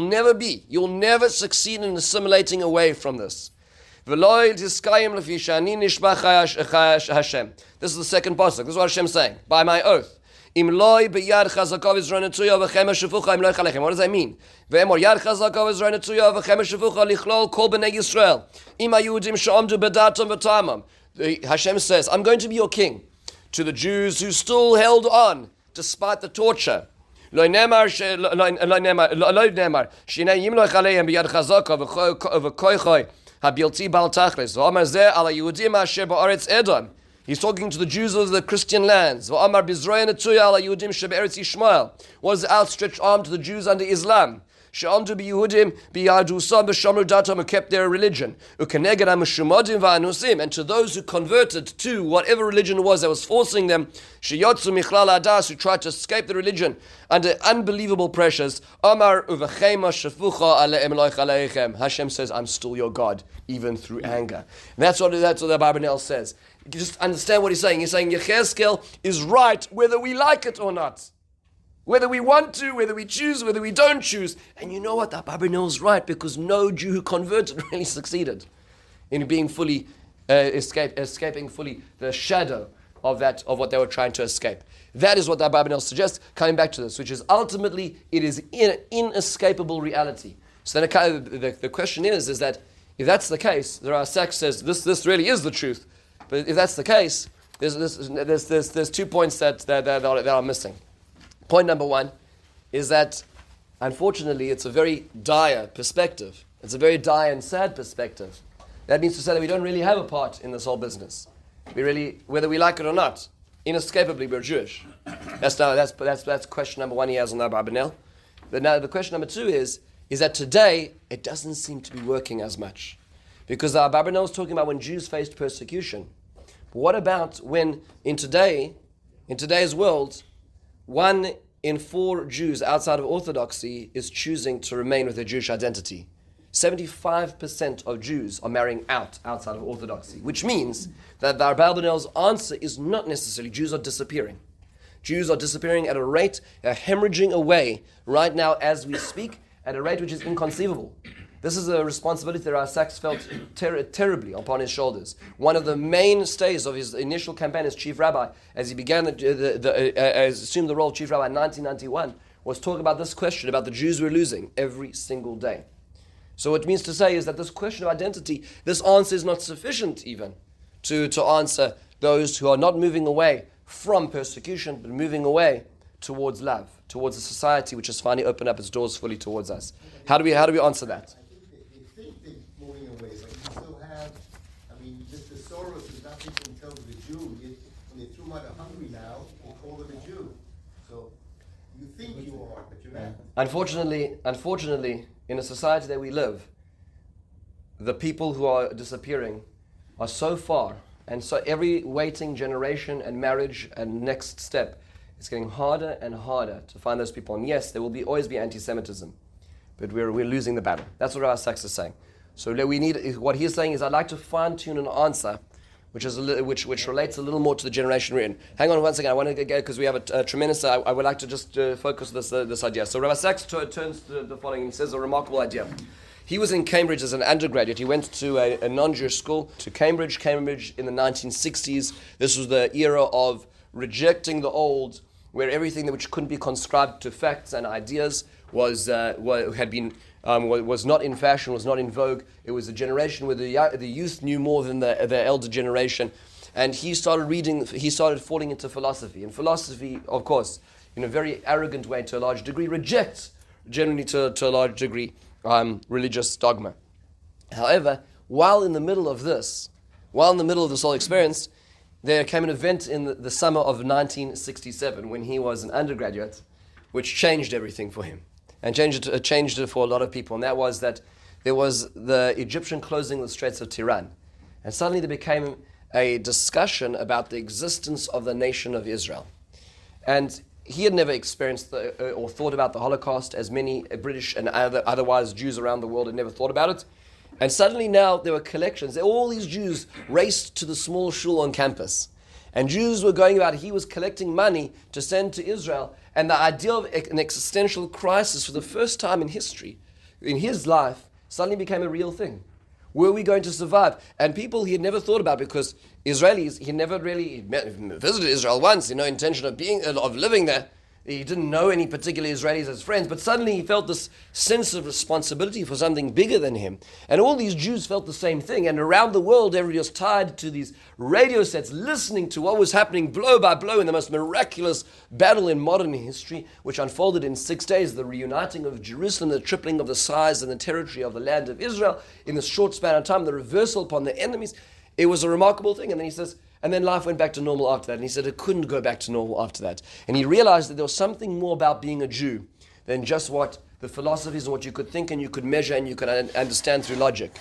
never be. You'll never succeed in assimilating away from this. This is the second pasuk. This is what Hashem is saying. By my oath. What does that mean? Hashem says, I'm going to be your king. To the Jews who still held on despite the torture. He's talking to the Jews of the Christian lands. What is the outstretched arm to the Jews under Islam? Who kept their religion. And to those who converted to whatever religion it was that was forcing them, who tried to escape the religion under unbelievable pressures, Hashem says, I'm still your God, even through anger. And that's what the Abarbanel says. You just understand what he's saying. He's saying Yechezkel is right whether we like it or not. Whether we want to, whether we choose, whether we don't choose. And you know what? The Abarbanel is right because no Jew who converted really succeeded in being fully escaping fully the shadow of what they were trying to escape. That is what the Abarbanel suggests, coming back to this, which is ultimately it is an inescapable reality. So then the question is that if that's the case, the Rasak says this really is the truth. But if that's the case, there's 2 points that are missing. Point number one is that, unfortunately, it's a very dire perspective. It's a very dire and sad perspective. That means to say that we don't really have a part in this whole business. Whether we like it or not, inescapably we're Jewish. That's question number one he has on the Abarbanel. But now the question number two is that today it doesn't seem to be working as much. Because the Abarbanel is talking about when Jews faced persecution. But what about when in today's world, 1 in 4 Jews outside of Orthodoxy is choosing to remain with their Jewish identity. 75% of Jews are marrying outside of Orthodoxy, which means that the Abarbanel's answer is not necessarily Jews are disappearing. Jews are disappearing at a rate, hemorrhaging away right now as we speak, at a rate which is inconceivable. This is a responsibility that Rasak felt terribly upon his shoulders. One of the mainstays of his initial campaign as chief rabbi, as he began assumed the role of chief rabbi in 1991, was talking about this question, about the Jews we're losing every single day. So what it means to say is that this question of identity, this answer is not sufficient even to answer those who are not moving away from persecution, but moving away towards love, towards a society which has finally opened up its doors fully towards us. How do we answer that? I think they think they're moving away, but you still have, Mr. Soros is not thinking until the Jew. When they threw him out of Hungary now, they called him a Jew. So you think you are, but you're not. Unfortunately, in a society that we live, the people who are disappearing are so far, and so every waiting generation and marriage and next step, it's getting harder and harder to find those people. And yes, there will always be anti-Semitism, but we're losing the battle. That's what Rabbi Sachs is saying. So what he's saying is, I'd like to fine-tune an answer which relates a little more to the generation we're in. Hang on one second, I want to go because we have a tremendous, I would like to just focus this idea. So Rabbi Sachs turns to the following and says a remarkable idea. He was in Cambridge as an undergraduate. He went to a non-Jewish school, to Cambridge in the 1960s. This was the era of rejecting the old, where everything which couldn't be conscribed to facts and ideas was not in fashion, was not in vogue. It was a generation where the youth knew more than the elder generation. And he started falling into philosophy. And philosophy, of course, in a very arrogant way to a large degree, rejects, generally to a large degree, religious dogma. However, while in the middle of this whole experience, there came an event in the summer of 1967 when he was an undergraduate, which changed everything for him, and changed it for a lot of people. And that was that there was the Egyptian closing the Straits of Tiran, and suddenly there became a discussion about the existence of the nation of Israel. And he had never experienced or thought about the Holocaust, as many British and otherwise Jews around the world had never thought about it. And suddenly now there were collections. All these Jews raced to the small shul on campus. And Jews were going about, he was collecting money to send to Israel. And the idea of an existential crisis for the first time in history, in his life, suddenly became a real thing. Were we going to survive? And people he had never thought about, because Israelis, he never really visited Israel once, intention of living there. He didn't know any particular Israelis as friends, but suddenly he felt this sense of responsibility for something bigger than him. And all these Jews felt the same thing. And around the world, everybody was tied to these radio sets, listening to what was happening blow by blow in the most miraculous battle in modern history, which unfolded in 6 days, the reuniting of Jerusalem, the tripling of the size and the territory of the land of Israel in this short span of time, the reversal upon the enemies. It was a remarkable thing. And then he says, and then life went back to normal after that. And he said it couldn't go back to normal after that. And he realized that there was something more about being a Jew than just what the philosophies and what you could think and you could measure and you could understand through logic.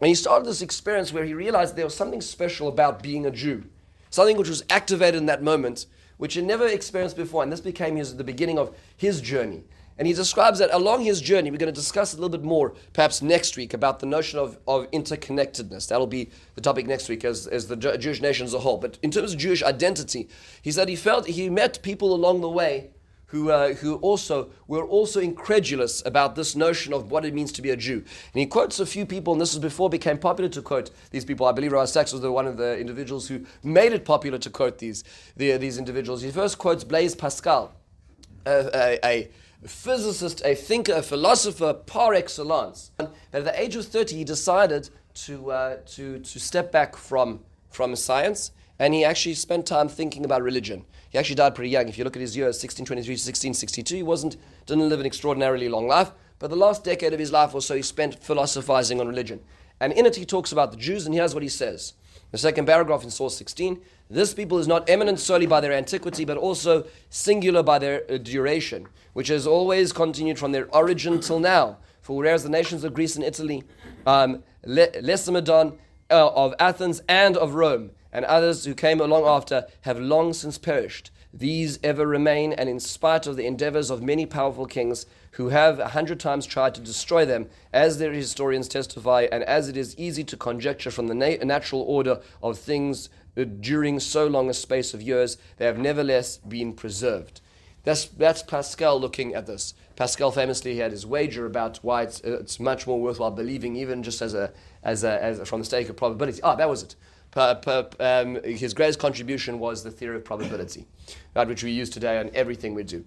And he started this experience where he realized there was something special about being a Jew, something which was activated in that moment, which he never experienced before. And this became the beginning of his journey. And he describes that along his journey, we're going to discuss a little bit more, perhaps next week, about the notion of interconnectedness. That'll be the topic next week as the Jewish nation as a whole. But in terms of Jewish identity, he said he met people along the way who were also incredulous about this notion of what it means to be a Jew. And he quotes a few people, and this is before it became popular to quote these people. I believe Rabbi Sachs was one of the individuals who made it popular to quote these individuals. He first quotes Blaise Pascal, a physicist, a thinker, a philosopher par excellence. But at the age of 30, he decided to step back from science, and he actually spent time thinking about religion. He actually died pretty young. If you look at his years, 1623 to 1662, he didn't live an extraordinarily long life, but the last decade of his life or so he spent philosophizing on religion. And in it he talks about the Jews, and here's what he says. The second paragraph in source 16, this people is not eminent solely by their antiquity, but also singular by their duration, which has always continued from their origin till now. For whereas the nations of Greece and Italy, Lacedaemon, of Athens and of Rome, and others who came along after, have long since perished, these ever remain, and in spite of the endeavors of many powerful kings who have 100 times tried to destroy them, as their historians testify, and as it is easy to conjecture from the natural order of things during so long a space of years, they have nevertheless been preserved. That's Pascal looking at this. Pascal famously had his wager about why it's much more worthwhile believing, even just as from the stake of probability. That was it. His greatest contribution was the theory of probability, right, which we use today on everything we do.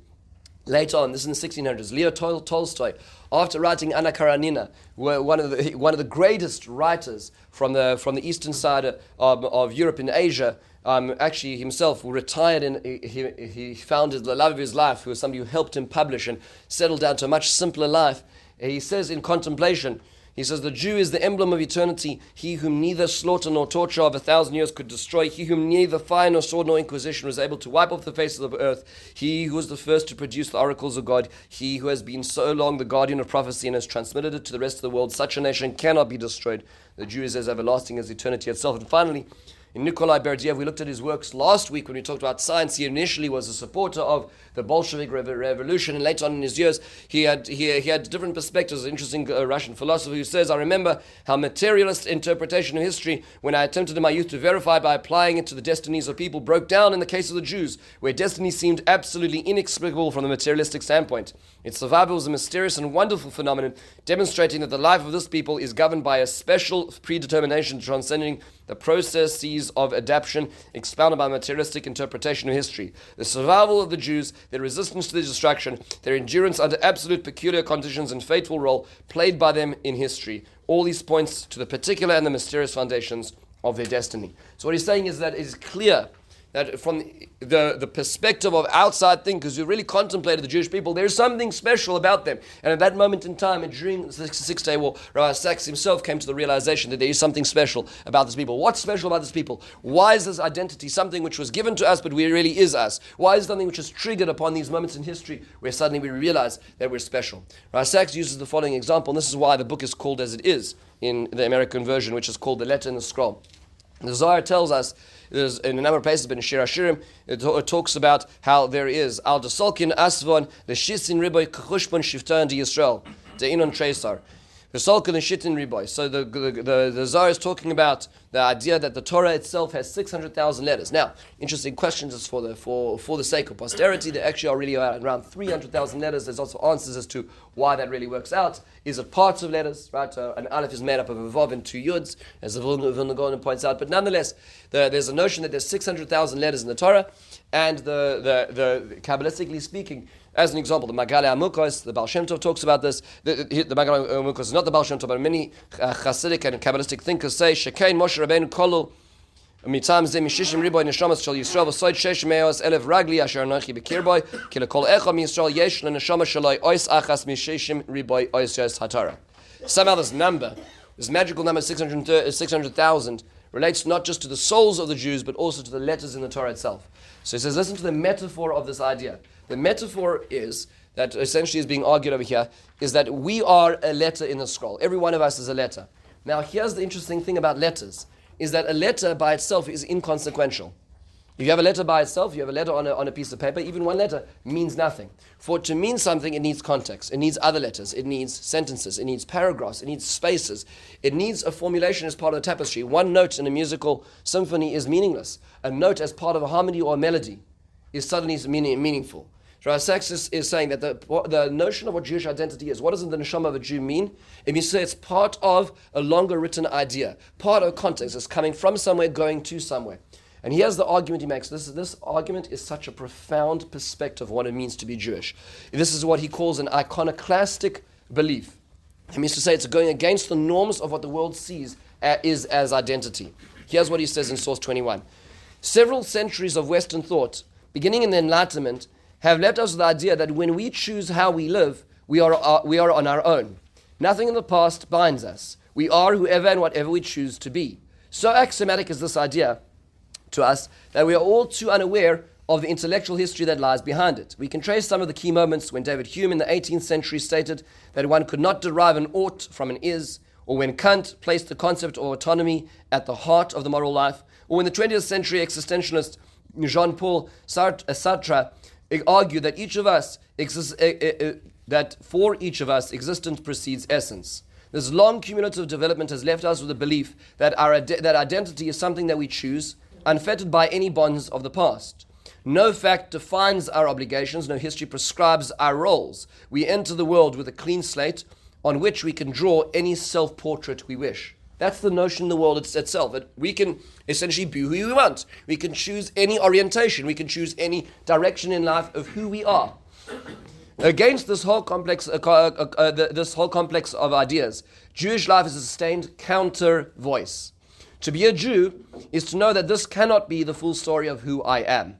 Later on, this is in the 1600s, Leo Tolstoy, after writing Anna Karenina, one of the greatest writers from the eastern side of Europe and Asia, actually himself retired he found the love of his life, who was somebody who helped him publish and settled down to a much simpler life. He says in Contemplation, he says, the Jew is the emblem of eternity, he whom neither slaughter nor torture of 1,000 years could destroy, he whom neither fire nor sword nor inquisition was able to wipe off the face of the earth, he who was the first to produce the oracles of God, he who has been so long the guardian of prophecy and has transmitted it to the rest of the world. Such a nation cannot be destroyed. The Jew is as everlasting as eternity itself. And finally, in Nikolai Berdyaev, we looked at his works last week when we talked about science. He initially was a supporter of the Bolshevik revolution, and later on in his years, he had different perspectives. An interesting Russian philosopher who says, I remember how materialist interpretation of history, when I attempted in my youth to verify by applying it to the destinies of people, broke down in the case of the Jews, where destiny seemed absolutely inexplicable from the materialistic standpoint. Its survival was a mysterious and wonderful phenomenon, demonstrating that the life of this people is governed by a special predetermination transcending the processes of adaptation expounded by materialistic interpretation of history. The survival of the Jews, their resistance to the destruction, their endurance under absolute peculiar conditions and fateful role played by them in history. All these points to the particular and the mysterious foundations of their destiny. So what he's saying is that it is clear that from the perspective of outside thinkers who really contemplated the Jewish people, there's something special about them. And at that moment in time, and during the Six-Day War, Rabbi Sachs himself came to the realization that there is something special about this people. What's special about this people? Why is this identity something which was given to us, but we really is us? Why is it something which is triggered upon these moments in history where suddenly we realize that we're special? Rabbi Sachs uses the following example, and this is why the book is called as it is in the American version, which is called The Letter and the Scroll. The Zohar tells us, there's in a number of places, but in Shir Hashirim, it talks about how there is Al Desolkin Asvon, the Shisin Riboy Kchushbon Shiftan di Yisrael, the Inon Tresar. The Solkin and Shitin Riboy. So the Zohar is talking about the idea that the Torah itself has 600,000 letters. Now, interesting questions is for the sake of posterity. There actually are really around 300,000 letters. There's also answers as to why that really works out. Is it parts of letters, right? An aleph is made up of a vav and two yuds, as the Vilna Gaon points out. But nonetheless, there's a notion that there's 600,000 letters in the Torah, and the Kabbalistically speaking, as an example, the Magaleh Amukos, the Baal Shem Tov talks about this. The Magaleh Amukos is not the Baal Shem Tov, but many Hasidic and Kabbalistic thinkers say, Shekein Moshe Rabbeinu Kolu Mitam Ze Mishishim Riboy Neshamas Shel Yisrael V'Soid Shesh Meos Elef Ragli Asher Anochi B'Kirboy Ki Lekol Echa MiYisrael Yesh LeNeshama Shaloi Ois Achas Mishishim Riboy Ois Yes HaTorah. Somehow this number, this magical number 600,000, relates not just to the souls of the Jews, but also to the letters in the Torah itself. So he says, listen to the metaphor of this idea. The metaphor is, that essentially is being argued over here, is that we are a letter in the scroll. Every one of us is a letter. Now here's the interesting thing about letters, is that a letter by itself is inconsequential. If you have a letter by itself, you have a letter on a piece of paper, even one letter means nothing. For it to mean something, it needs context. It needs other letters. It needs sentences. It needs paragraphs. It needs spaces. It needs a formulation as part of the tapestry. One note in a musical symphony is meaningless. A note as part of a harmony or a melody is suddenly meaningful. Rabbi Sachs is saying that the notion of what Jewish identity is, what does the neshama of a Jew mean? It means to say it's part of a longer written idea, part of a context. It's coming from somewhere, going to somewhere. And here's the argument he makes. This argument is such a profound perspective of what it means to be Jewish. This is what he calls an iconoclastic belief. It means to say it's going against the norms of what the world sees is as identity. Here's what he says in Source 21. Several centuries of Western thought, beginning in the Enlightenment, have left us with the idea that when we choose how we live, we are on our own. Nothing in the past binds us. We are whoever and whatever we choose to be. So axiomatic is this idea to us that we are all too unaware of the intellectual history that lies behind it. We can trace some of the key moments when David Hume in the 18th century stated that one could not derive an ought from an is, or when Kant placed the concept of autonomy at the heart of the moral life, or when the 20th century existentialist Jean-Paul Sartre argued that for each of us existence precedes essence. This long cumulative development has left us with the belief that that identity is something that we choose, unfettered by any bonds of the past. No fact defines our obligations, no history prescribes our roles. We enter the world with a clean slate on which we can draw any self-portrait we wish. That's the notion in the world itself, that we can essentially be who we want. We can choose any orientation, we can choose any direction in life of who we are. Against this whole complex of ideas, Jewish life is a sustained counter voice. To be a Jew is to know that this cannot be the full story of who I am.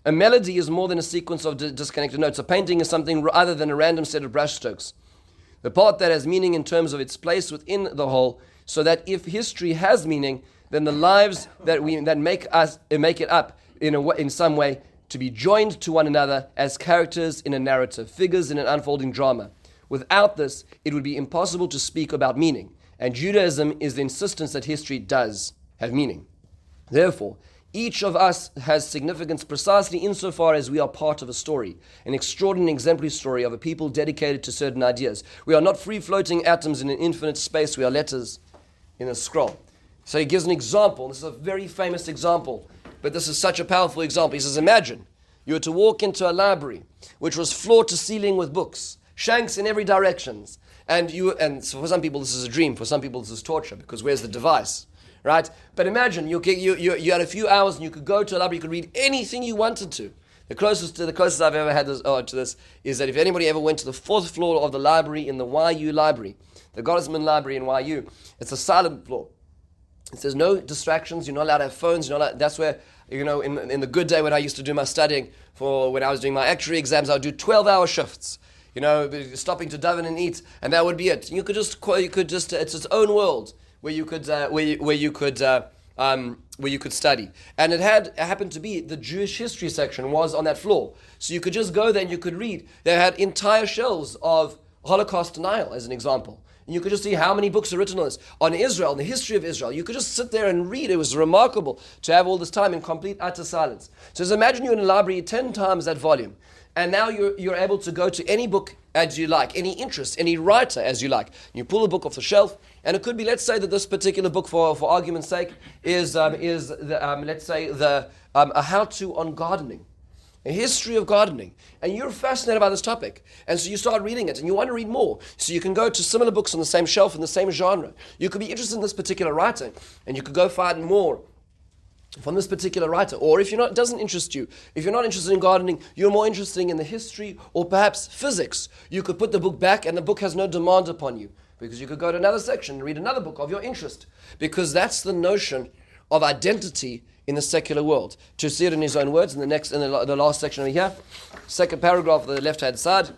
A melody is more than a sequence of disconnected notes. A painting is something other than a random set of brushstrokes. The part that has meaning in terms of its place within the whole, so that if history has meaning, then the lives that make it up in some way to be joined to one another as characters in a narrative, figures in an unfolding drama. Without this, it would be impossible to speak about meaning, and Judaism is the insistence that history does have meaning. Therefore, each of us has significance precisely insofar as we are part of a story, an extraordinary exemplary story of a people dedicated to certain ideas. We are not free-floating atoms in an infinite space, we are letters in a scroll. So he gives an example. This is a very famous example, but this is such a powerful example. He says, imagine you were to walk into a library which was floor to ceiling with books, shanks in every direction, and so for some people this is a dream, for some people this is torture, because where's the device? Right? But imagine you had a few hours and you could go to a library, you could read anything you wanted to. The closest I've ever had to this is that if anybody ever went to the 4th floor of the library in the YU library, the Gottesman library in YU, it's a silent floor. It says no distractions, you're not allowed to have phones, that's where, in the good day when I used to do my studying, for when I was doing my actuary exams, I would do 12-hour shifts. Stopping to daven and eat, and that would be it. You could just it's its own world where you could study. And it happened to be the Jewish history section was on that floor. So you could just go there and you could read. They had entire shelves of Holocaust denial, as an example. And you could just see how many books are written on this. On Israel, the history of Israel. You could just sit there and read. It was remarkable to have all this time in complete, utter silence. So just imagine you're in a library 10 times that volume. And now you're able to go to any book as you like, any interest, any writer as you like. You pull a book off the shelf, and it could be, let's say that this particular book, for argument's sake, is a how-to on gardening, a history of gardening. And you're fascinated by this topic. And so you start reading it, and you want to read more. So you can go to similar books on the same shelf in the same genre. You could be interested in this particular writer, and you could go find more from this particular writer. Or if it doesn't interest you, if you're not interested in gardening, you're more interested in the history or perhaps physics, you could put the book back and the book has no demand upon you, because you could go to another section and read another book of your interest, because that's the notion of identity in the secular world. To see it in his own words, in the last section over here, second paragraph on the left-hand side.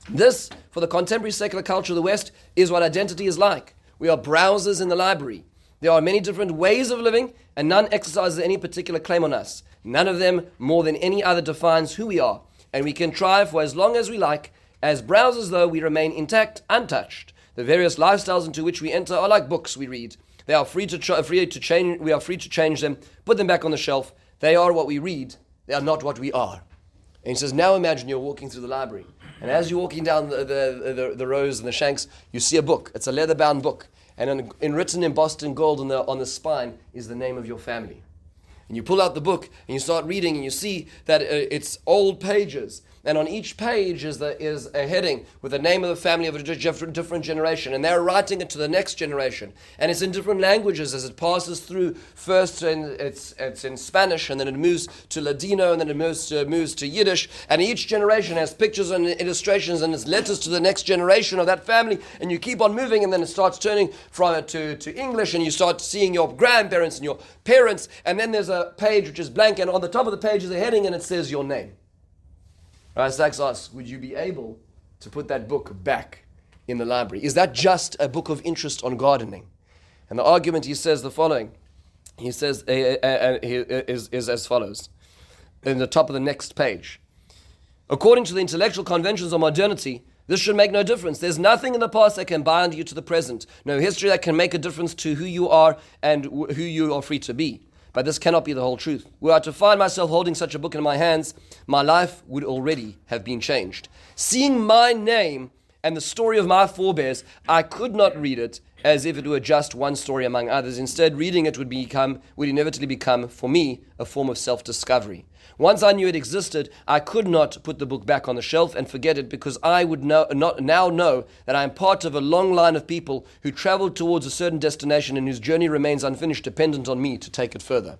This, for the contemporary secular culture of the West, is what identity is like. We are browsers in the library. There are many different ways of living, and none exercises any particular claim on us. None of them, more than any other, defines who we are, and we can try for as long as we like. As browsers, though, we remain intact, untouched. The various lifestyles into which we enter are like books we read. They are free to change. We are free to change them, put them back on the shelf. They are what we read. They are not what we are. And he says, now imagine you're walking through the library, and as you're walking down the rows and the shanks, you see a book. It's a leather-bound book. And written in Boston gold on the spine is the name of your family. And you pull out the book and you start reading, and you see that it's old pages. And on each page is a heading with the name of the family of a different generation. And they're writing it to the next generation. And it's in different languages as it passes through. First, it's in Spanish, and then it moves to Ladino, and then it moves to Yiddish. And each generation has pictures and illustrations, and it's letters to the next generation of that family. And you keep on moving, and then it starts turning from it to English, and you start seeing your grandparents and your parents. And then there's a page which is blank, and on the top of the page is a heading, and it says your name. Sachs asks, would you be able to put that book back in the library? Is that just a book of interest on gardening? And the argument, he says the following. He says, is as follows, in the top of the next page. According to the intellectual conventions of modernity, this should make no difference. There's nothing in the past that can bind you to the present. No history that can make a difference to who you are and who you are free to be. But this cannot be the whole truth. Were I to find myself holding such a book in my hands, my life would already have been changed. Seeing my name and the story of my forebears, I could not read it as if it were just one story among others. Instead, reading it would inevitably become, for me, a form of self-discovery. Once I knew it existed, I could not put the book back on the shelf and forget it, because I would now know that I am part of a long line of people who traveled towards a certain destination and whose journey remains unfinished, dependent on me to take it further.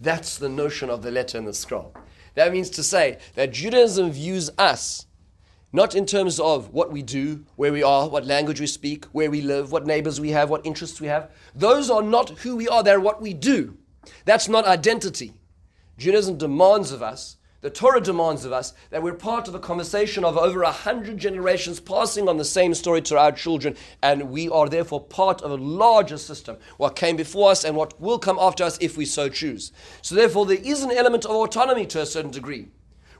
That's the notion of the letter and the scroll. That means to say that Judaism views us not in terms of what we do, where we are, what language we speak, where we live, what neighbors we have, what interests we have. Those are not who we are, they're what we do. That's not identity. Judaism demands of us, the Torah demands of us, that we're part of a conversation of over 100 generations passing on the same story to our children, and we are therefore part of a larger system, what came before us and what will come after us if we so choose. So therefore there is an element of autonomy to a certain degree.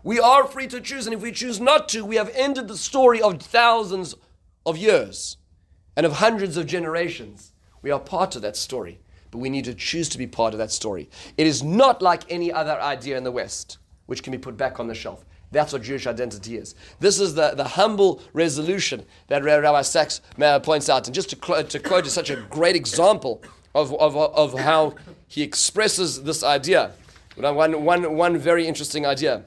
We are free to choose, and if we choose not to, we have ended the story of thousands of years and of hundreds of generations. We are part of that story, but we need to choose to be part of that story. It is not like any other idea in the West, which can be put back on the shelf. That's what Jewish identity is. This is the humble resolution that Rabbi Sachs points out. And just to quote is such a great example of how he expresses this idea. One very interesting idea.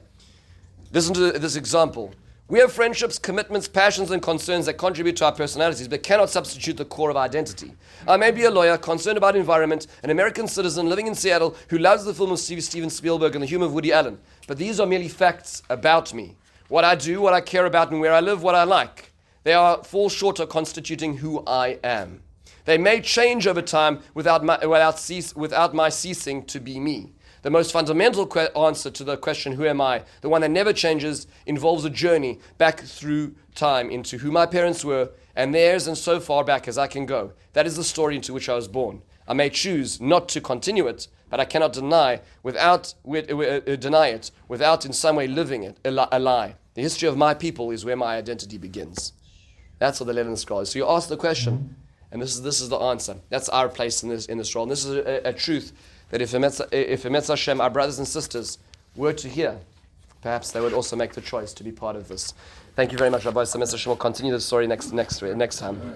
Listen to this example. We have friendships, commitments, passions, and concerns that contribute to our personalities, but cannot substitute the core of identity. I may be a lawyer, concerned about environment, an American citizen living in Seattle who loves the film of Steven Spielberg and the humor of Woody Allen. But these are merely facts about me. What I do, what I care about, and where I live, what I like. They fall short of constituting who I am. They may change over time without my ceasing to be me. The most fundamental answer to the question, who am I, the one that never changes, involves a journey back through time into who my parents were and theirs, and so far back as I can go. That is the story into which I was born. I may choose not to continue it, but I cannot deny it without in some way living it, a lie. The history of my people is where my identity begins. That's what the letter in the scroll is. So you ask the question, and this is the answer. That's our place in this role. And this is a truth that if Emetz Hashem, our brothers and sisters, were to hear, perhaps they would also make the choice to be part of this. Thank you very much, Rabbi. Emetz Hashem will continue the story next time.